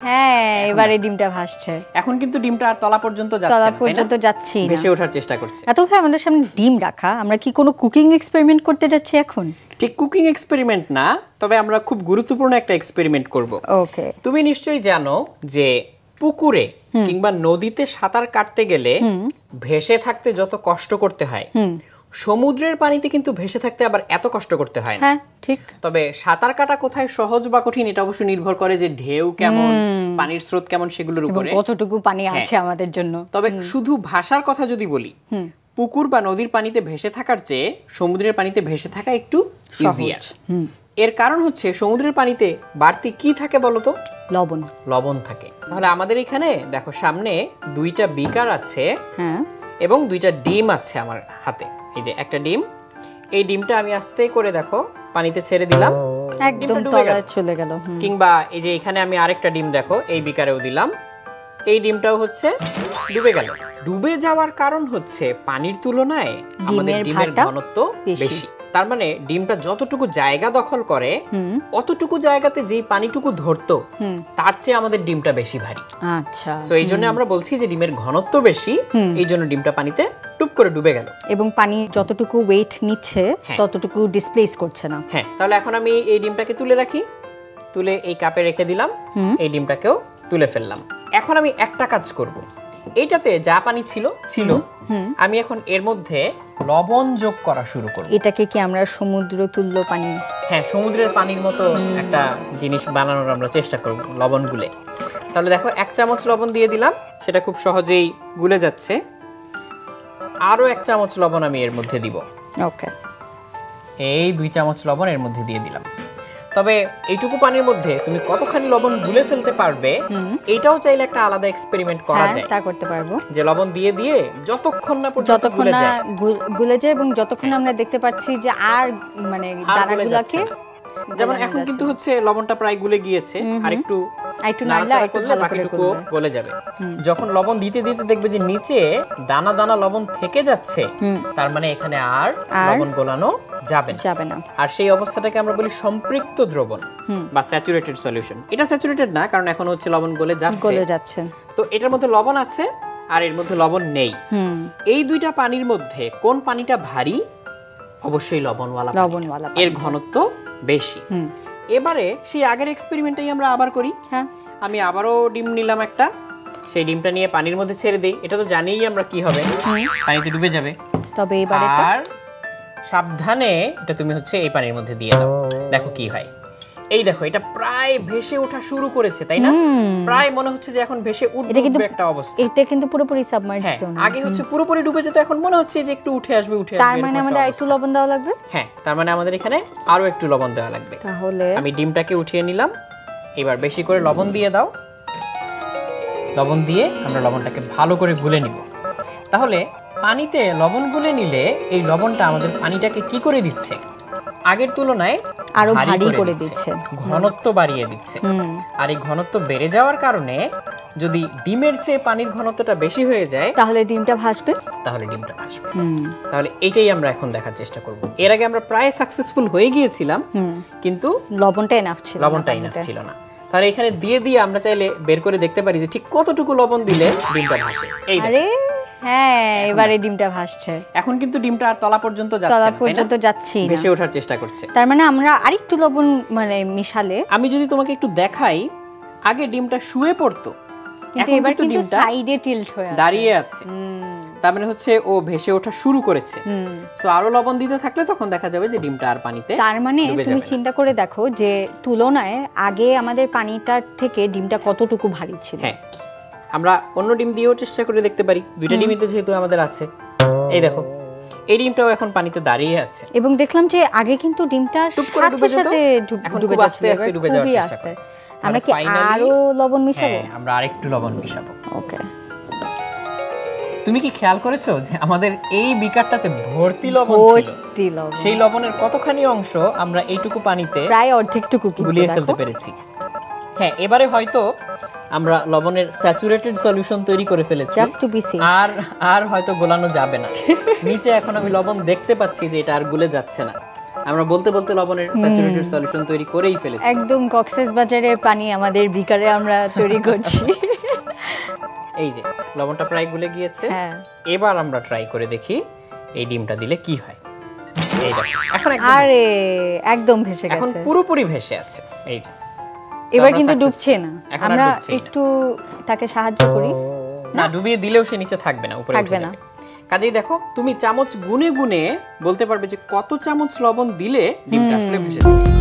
হ্যাঁ এবারে ডিমটা ভাসছে। এখন কিন্তু ডিমটা আর তলা পর্যন্ত যাচ্ছে না, তলা পর্যন্ত যাচ্ছে না, ভেসে ওঠার চেষ্টা করছে। এত ভাই আমাদের সামনে ডিম রাখা, আমরা কি কোনো কুকিং এক্সপেরিমেন্ট করতে যাচ্ছি এখন? ঠিক কুকিং এক্সপেরিমেন্ট না, তবে আমরা খুব গুরুত্বপূর্ণ একটা এক্সপেরিমেন্ট করব। ওকে। তুমি নিশ্চয়ই জানো যে পুকুরে কিংবা নদীতে সাঁতার কাটতে গেলে ভেসে থাকতে যত কষ্ট করতে হয়, সমুদ্রের পানিতে কিন্তু ভেসে থাকতে আবার এত কষ্ট করতে হয় না। হ্যাঁ ঠিক। তবে সাঁতার কাটা কোথায় সহজ বা কঠিন এটা অবশ্য নির্ভর করে যে ঢেউ কেমন, পানির স্রোত কেমন সেগুলোর উপরে, কতটুকু পানি আছে আমাদের জন্য। তবে শুধু ভাষার কথা যদি বলি, পুকুর বা নদীর পানিতে ভেসে থাকার চেয়ে সমুদ্রের পানিতে ভেসে থাকা একটু ইজিয়ার। এর কারণ হচ্ছে সমুদ্রের পানিতে বাড়তি কি থাকে বলতো? লবণ। লবণ থাকে। তাহলে আমাদের এখানে দেখো সামনে দুইটা বিকার আছে, হ্যাঁ, এবং দুইটা ডিম আছে আমার হাতে। এই যে একটা ডিম, এই ডিমটা আমি আস্তে করে দেখো পানিতে ছেড়ে দিলাম, একদম তলায় চলে গেল। কিংবা এই যে এখানে আমি আরেকটা ডিম দেখো এই বিকারেও দিলাম, এই ডিমটাও হচ্ছে ডুবে গেল। ডুবে যাওয়ার কারণ হচ্ছে পানির তুলনায় আমাদের ডিমের ঘনত্ব বেশি। তার মানে ডিমটা যতটুকু জায়গা দখল করে অতটুকু জায়গাতে যেই পানিটুকু ধরতো তার চেয়ে আমাদের ডিমটা বেশি ভারী। আচ্ছা, সো এই জন্য আমরা বলছি যে ডিমের ঘনত্ব বেশি, এই জন্য ডিমটা পানিতে টুপ করে ডুবে গেল। এবং পানি যতটুকু ওয়েট নিচ্ছে ততটুকু ডিসপ্লেস করছে না। হ্যাঁ, তাহলে এখন আমি এই ডিমটাকে তুলে রাখি, তুলে এই কাপে রেখে দিলাম, এই ডিমটাকেও তুলে ফেললাম। এখন আমি একটা কাজ করব, এইটাতে যা পানি ছিল আমি এখন এর মধ্যে লবণ যোগ করা শুরু করব। এটাকে কি আমরা সমুদ্র তুল্য পানি, হ্যাঁ সমুদ্রের পানির মতো একটা জিনিস বানানোর আমরা চেষ্টা করব লবণ গুলে। তাহলে দেখো 1 চামচ লবণ দিয়ে দিলাম, সেটা খুব সহজেই গুলে যাচ্ছে। আরো 1 চামচ লবণ আমি এর মধ্যে দিব। ওকে, এই 2 চামচ লবণ এর মধ্যে দিয়ে দিলাম। তবে এইটুকু পানির মধ্যে তুমি কতখানি লবণ গুলে ফেলতে পারবে এইটাও চাইলে একটা আলাদা এক্সপেরিমেন্ট করা যায়। তা করতে পারবো, যে লবণ দিয়ে দিয়ে যতক্ষণ না পর্যন্ত গুলে যায় এবং যতক্ষণ আমরা দেখতে পাচ্ছি যে আর মানে দানাগুলোকে, যেমন এখন কিন্তু হচ্ছে লবণটা প্রায় গুলে গিয়েছে, আর একটু নাড়াচাড়া করলে বাকিটুকু গলে যাবে। যখন লবণ দিতে দিতে দেখবে যে নিচে দানা দানা লবণ থেকে যাচ্ছে, তার মানে এখানে আর লবণ গলানো যাবে না। আর সেই অবস্থাটাকে আমরা বলি সম্পৃক্ত দ্রবণ বা স্যাচুরেটেড সলিউশন। এটা স্যাচুরেটেড না, কারণ এখন হচ্ছে লবণ গলে যাচ্ছে। তো এটার মধ্যে লবণ আছে আর এর মধ্যে লবণ নেই। এই দুইটা পানির মধ্যে কোন পানিটা ভারী? অবশ্যই লবণওয়ালা। এর ঘনত্ব বেশি। এবারে সেই আগের এক্সপেরিমেন্টটাই আমরা আবার করি। হ্যাঁ, আমি আবারও ডিম নিলাম একটা, সেই ডিমটা নিয়ে পানির মধ্যে ছেড়ে দেই। এটা তো জানিই আমরা কি হবে, পানিতে ডুবে যাবে। তবে এবারে আর সাবধানে এটা তুমি হচ্ছে এই পানির মধ্যে দিয়ে দাও, দেখো কি হয়। এই দেখো এটা প্রায় ভেসে ওঠা শুরু করেছে, তাই না? প্রায় মনে হচ্ছে যে এখন ভেসে উঠবে একটা অবস্থা। এটা কিন্তু পুরোপুরি সাবমার্জড না, আগে হচ্ছে পুরোপুরি ডুবে যেত, এখন মনে হচ্ছে যে একটু উঠে আসবে। তার মানে আমাদের একটু লবণ দেওয়া লাগবে। হ্যাঁ, তার মানে আমাদের এখানে আরো একটু লবণ দেওয়া লাগবে। তাহলে আমি ডিমটাকে উঠিয়ে নিলাম, এবার বেশি করে লবণ দিয়ে দাও। লবণ দিয়ে আমরা লবণটাকে ভালো করে গুলে নিব। তাহলে পানিতে লবণ গুলে নিলে এই লবণটা আমাদের পানিটাকে কি করে দিচ্ছে? আগের তুলনায় আরো ভারী করে দিচ্ছে, ঘনত্ব বাড়িয়ে দিচ্ছে। আর এই ঘনত্ব বেড়ে যাওয়ার কারণে যদি ডিমের চেয়ে পানির ঘনত্বটা বেশি হয়ে যায় তাহলে ডিমটা ভাসবে। তাহলে এইটাই আমরা এখন দেখার চেষ্টা করব। এর আগে আমরা প্রায় সাকসেসফুল হয়ে গিয়েছিলাম, কিন্তু লবণটা এনাফ ছিল না। তাহলে এখানে দিয়ে দিয়ে আমরা চাইলে বের করে দেখতে পারি যে ঠিক কতটুকু লবণ দিলে ডিমটা ভাসে। এই হ্যাঁ, এবারে ডিমটা ভাসছে। এখন কিন্তু ডিমটা আর তলা পর্যন্ত যাচ্ছে না, ভেসে ওঠার চেষ্টা করছে। তার মানে আমরা আরেকটু লবণ মানে মিশালে, আমি যদি তোমাকে একটু দেখাই, আগে ডিমটা শুয়ে পড়তো, কিন্তু এবার কিন্তু সাইডে টিল্ট হয়ে দাঁড়িয়ে আছে। তার মানে হচ্ছে ও ভেসে ওঠা শুরু করেছে। সো আরো লবণ দিতে থাকলে তখন দেখা যাবে যে ডিমটা আর পানিতে। তার মানে তুমি চিন্তা করে দেখো যে তুলনায় আগে আমাদের পানিটা থেকে ডিমটা কতটুকু ভারী ছিল। হ্যাঁ, আমরা অন্য ডিম দিয়েও চেষ্টা করে দেখতে পারি, দুইটা ডিমইতে যেহেতু আমাদের আছে। এই দেখো এই ডিমটাও এখন পানিতে দাঁড়িয়ে আছে, এবং দেখলাম যে আগে কিন্তু ডিমটা সাথে ডুবে যাচ্ছে, আস্তে ডুবে যাওয়ার চেষ্টা করে। আমরা কি আরো লবণ মিশাবো? আমরা আরেকটু লবণ মিশাবো। ওকে, তুমি কি খেয়াল করেছো যে আমাদের এই বিকারটাতে ভর্তি লবণ ছিল? সেই লবণের কতখানি অংশ আমরা এইটুকু পানিতে প্রায় অর্ধেকটুকু গুলিয়ে ফেলতে পেরেছি। হ্যাঁ, এবারে হয়তো আমরা লবণের স্যাচুরেটেড সলিউশন তৈরি করে ফেলেছি, আর হয়তো গোলানো যাবে না। নিচে এখন আমি লবণ দেখতে পাচ্ছি যে এটা আর গুলে যাচ্ছে না। আমরা বলতে বলতে লবণের স্যাচুরেটেড সলিউশন তৈরি করেই ফেলেছি। একদম কক্সবাজারের পানি আমাদের বিকারে আমরা তৈরি করছি। এই যে লবণটা প্রায় গলে গিয়েছে। এবার আমরা ট্রাই করে দেখি এই ডিমটা দিলে কি হয়। এই দেখো এখন একদম আরে একদম ভেসে গেছে, এখন পুরোপুরি ভেসে আছে। এই যে এবার কিন্তু ডুবছে না, আমরা একটু তাকে সাহায্য করি। না, ডুবিয়ে দিলেও সে নিচে থাকবে না, উপরে থাকবে না। কাজেই দেখো তুমি চামচ গুনে গুনে বলতে পারবে যে কত চামচ লবণ দিলে ডিমটা আসলে ভেসে যাবে।